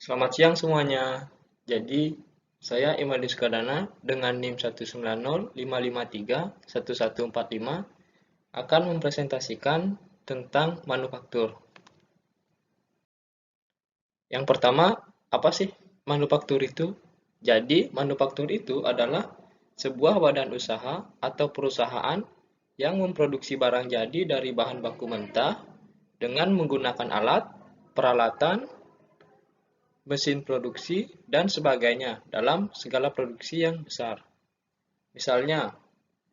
Selamat siang semuanya. Jadi, saya Imadi Sukadana dengan NIM 19055311145 akan mempresentasikan tentang manufaktur. Yang pertama, apa sih manufaktur itu? Jadi, manufaktur itu adalah sebuah badan usaha atau perusahaan yang memproduksi barang jadi dari bahan baku mentah dengan menggunakan alat, peralatan, mesin produksi, dan sebagainya dalam segala produksi yang besar. Misalnya,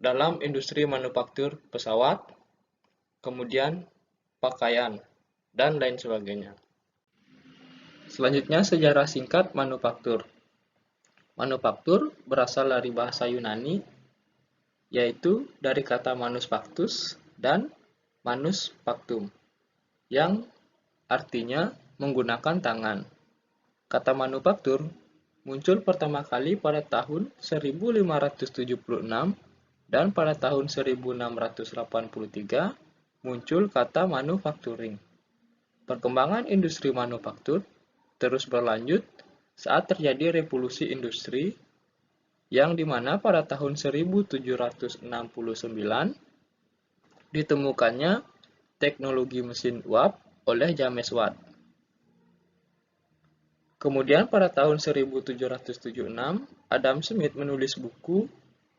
dalam industri manufaktur pesawat, kemudian pakaian, dan lain sebagainya. Selanjutnya, sejarah singkat manufaktur. Manufaktur berasal dari bahasa Yunani, yaitu dari kata manus factus dan manus factum, yang artinya menggunakan tangan. Kata manufaktur muncul pertama kali pada tahun 1576 dan pada tahun 1683 muncul kata manufacturing. Perkembangan industri manufaktur terus berlanjut saat terjadi revolusi industri yang dimana pada tahun 1769 ditemukannya teknologi mesin uap oleh James Watt. Kemudian pada tahun 1776, Adam Smith menulis buku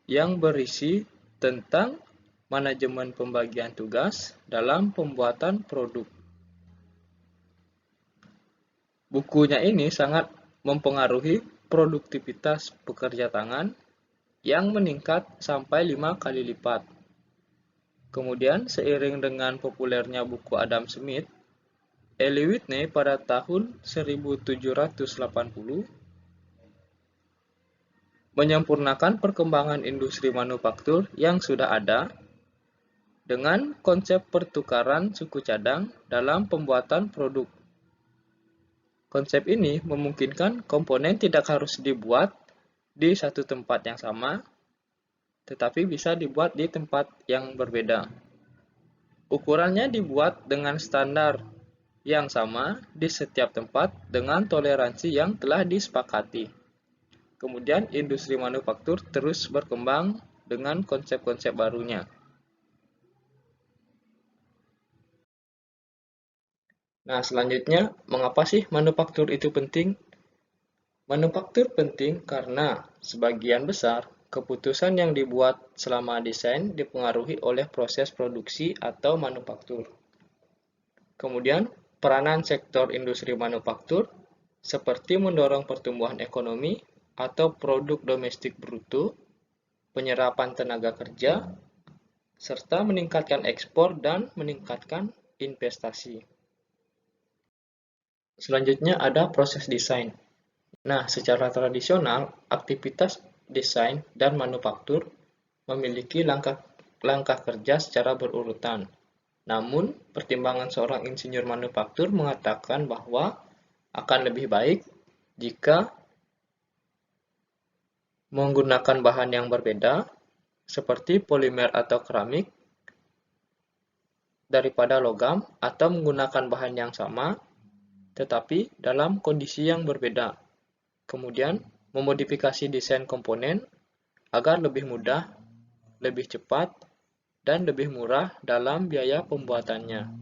yang berisi tentang manajemen pembagian tugas dalam pembuatan produk. Bukunya ini sangat mempengaruhi produktivitas pekerja tangan yang meningkat sampai 5 kali lipat. Kemudian seiring dengan populernya buku Adam Smith, Eli Whitney pada tahun 1780 menyempurnakan perkembangan industri manufaktur yang sudah ada dengan konsep pertukaran suku cadang dalam pembuatan produk. Konsep ini memungkinkan komponen tidak harus dibuat di satu tempat yang sama, tetapi bisa dibuat di tempat yang berbeda. Ukurannya dibuat dengan standar yang sama di setiap tempat dengan toleransi yang telah disepakati. Kemudian industri manufaktur terus berkembang dengan konsep-konsep barunya. Nah, selanjutnya, mengapa sih manufaktur itu penting? Manufaktur penting karena sebagian besar keputusan yang dibuat selama desain dipengaruhi oleh proses produksi atau manufaktur. Kemudian, peranan sektor industri manufaktur seperti mendorong pertumbuhan ekonomi atau produk domestik bruto, penyerapan tenaga kerja, serta meningkatkan ekspor dan meningkatkan investasi. Selanjutnya ada proses desain. Nah, secara tradisional, aktivitas desain dan manufaktur memiliki langkah kerja secara berurutan. Namun, pertimbangan seorang insinyur manufaktur mengatakan bahwa akan lebih baik jika menggunakan bahan yang berbeda, seperti polimer atau keramik, daripada logam, atau menggunakan bahan yang sama, tetapi dalam kondisi yang berbeda. Kemudian, memodifikasi desain komponen agar lebih mudah, lebih cepat, dan lebih murah dalam biaya pembuatannya.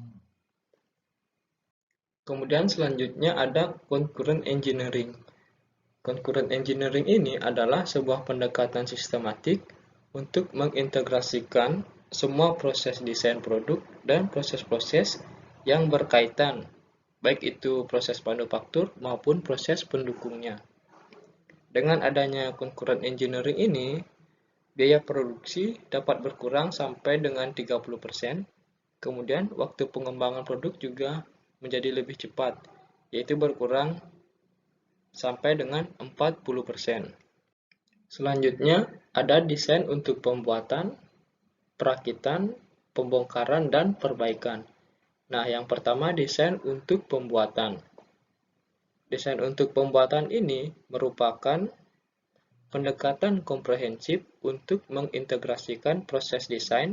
Kemudian selanjutnya ada concurrent engineering. Concurrent engineering ini adalah sebuah pendekatan sistematik untuk mengintegrasikan semua proses desain produk dan proses-proses yang berkaitan, baik itu proses manufaktur maupun proses pendukungnya. Dengan adanya concurrent engineering ini, biaya produksi dapat berkurang sampai dengan 30%, kemudian waktu pengembangan produk juga menjadi lebih cepat, yaitu berkurang sampai dengan 40%. Selanjutnya, ada desain untuk pembuatan, perakitan, pembongkaran, dan perbaikan. Nah, yang pertama desain untuk pembuatan. Desain untuk pembuatan ini merupakan pendekatan komprehensif untuk mengintegrasikan proses desain,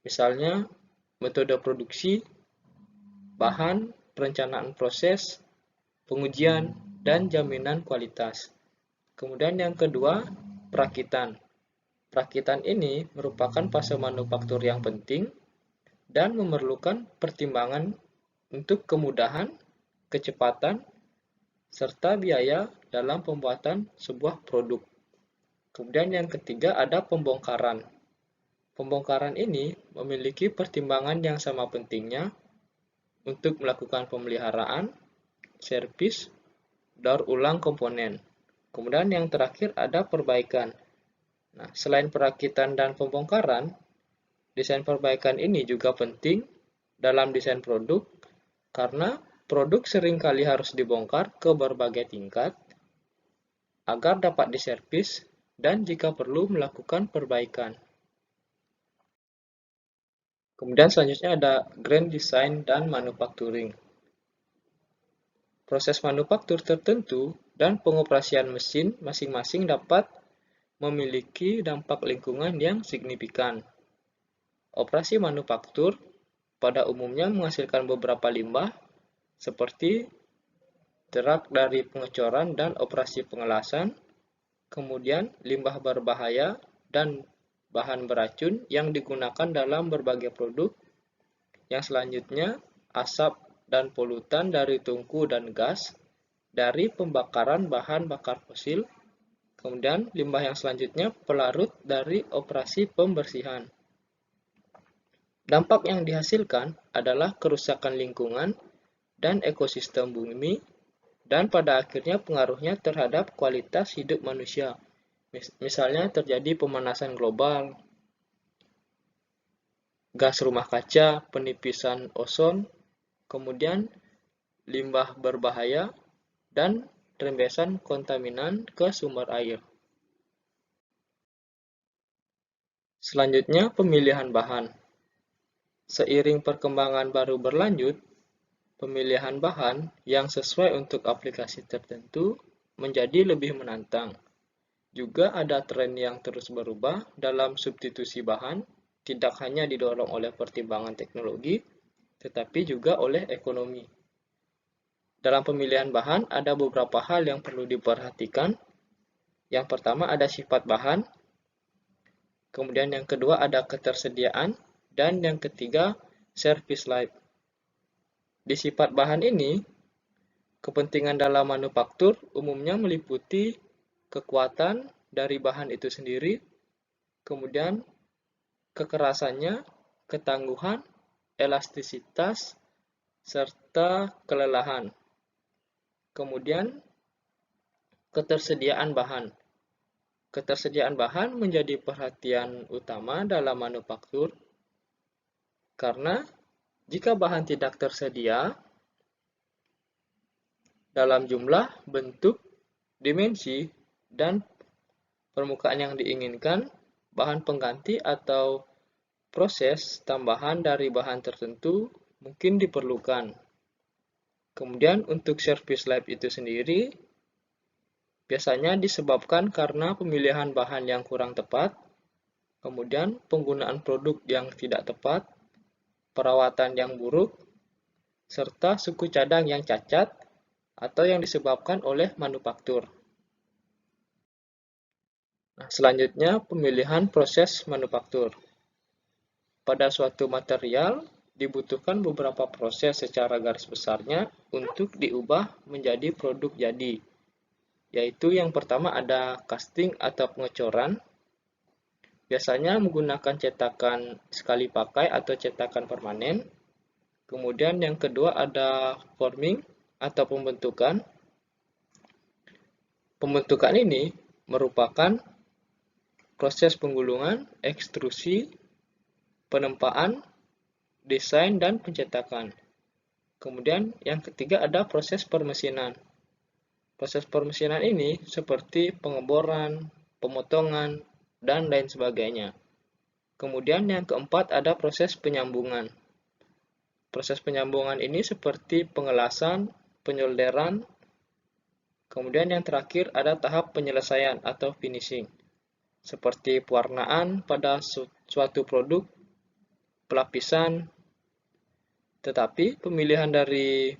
misalnya metode produksi, bahan, perencanaan proses, pengujian, dan jaminan kualitas. Kemudian yang kedua, perakitan. Perakitan ini merupakan fase manufaktur yang penting dan memerlukan pertimbangan untuk kemudahan, kecepatan, serta biaya dalam pembuatan sebuah produk. Kemudian yang ketiga ada pembongkaran. Pembongkaran ini memiliki pertimbangan yang sama pentingnya untuk melakukan pemeliharaan, servis, daur ulang komponen. Kemudian yang terakhir ada perbaikan. Nah, selain perakitan dan pembongkaran, desain perbaikan ini juga penting dalam desain produk karena produk seringkali harus dibongkar ke berbagai tingkat agar dapat diservis dan jika perlu melakukan perbaikan. Kemudian selanjutnya ada grand design dan manufacturing. Proses manufaktur tertentu dan pengoperasian mesin masing-masing dapat memiliki dampak lingkungan yang signifikan. Operasi manufaktur pada umumnya menghasilkan beberapa limbah seperti derak dari pengecoran dan operasi pengelasan, kemudian limbah berbahaya dan bahan beracun yang digunakan dalam berbagai produk, yang selanjutnya asap dan polutan dari tungku dan gas dari pembakaran bahan bakar fosil, kemudian limbah yang selanjutnya pelarut dari operasi pembersihan. Dampak yang dihasilkan adalah kerusakan lingkungan dan ekosistem bumi, dan pada akhirnya pengaruhnya terhadap kualitas hidup manusia. Misalnya terjadi pemanasan global, gas rumah kaca, penipisan ozon, kemudian limbah berbahaya, dan rembesan kontaminan ke sumber air. Selanjutnya, pemilihan bahan. Seiring perkembangan baru berlanjut, pemilihan bahan yang sesuai untuk aplikasi tertentu menjadi lebih menantang. Juga ada tren yang terus berubah dalam substitusi bahan, tidak hanya didorong oleh pertimbangan teknologi, tetapi juga oleh ekonomi. Dalam pemilihan bahan, ada beberapa hal yang perlu diperhatikan. Yang pertama ada sifat bahan, kemudian yang kedua ada ketersediaan, dan yang ketiga service life. Di sifat bahan ini, kepentingan dalam manufaktur umumnya meliputi kekuatan dari bahan itu sendiri, kemudian kekerasannya, ketangguhan, elastisitas, serta kelelahan. Kemudian ketersediaan bahan. Ketersediaan bahan menjadi perhatian utama dalam manufaktur karena jika bahan tidak tersedia dalam jumlah, bentuk, dimensi, dan permukaan yang diinginkan, bahan pengganti atau proses tambahan dari bahan tertentu mungkin diperlukan. Kemudian untuk service life itu sendiri biasanya disebabkan karena pemilihan bahan yang kurang tepat, kemudian penggunaan produk yang tidak tepat, perawatan yang buruk, serta suku cadang yang cacat atau yang disebabkan oleh manufaktur. Nah, selanjutnya pemilihan proses manufaktur. Pada suatu material dibutuhkan beberapa proses secara garis besarnya untuk diubah menjadi produk jadi. Yaitu yang pertama ada casting atau pengecoran. Biasanya menggunakan cetakan sekali pakai atau cetakan permanen. Kemudian yang kedua ada forming atau pembentukan. Pembentukan ini merupakan proses penggulungan, ekstrusi, penempaan, desain, dan pencetakan. Kemudian yang ketiga ada proses permesinan. Proses permesinan ini seperti pengeboran, pemotongan, dan lain sebagainya. Kemudian yang keempat ada proses penyambungan. Proses penyambungan ini seperti pengelasan, penyolderan, kemudian yang terakhir ada tahap penyelesaian atau finishing, seperti pewarnaan pada suatu produk, pelapisan, tetapi pemilihan dari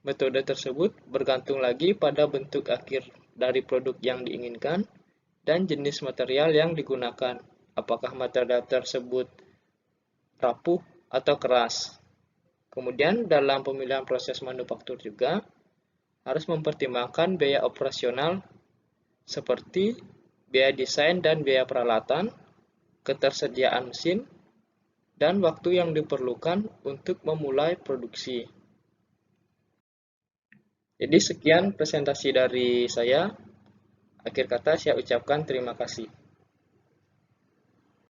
Metode tersebut bergantung lagi pada bentuk akhir dari produk yang diinginkan dan jenis material yang digunakan. Apakah material tersebut rapuh atau keras. Kemudian dalam pemilihan proses manufaktur juga harus mempertimbangkan biaya operasional seperti biaya desain dan biaya peralatan, ketersediaan mesin, dan waktu yang diperlukan untuk memulai produksi. Jadi sekian presentasi dari saya. Akhir kata saya ucapkan terima kasih.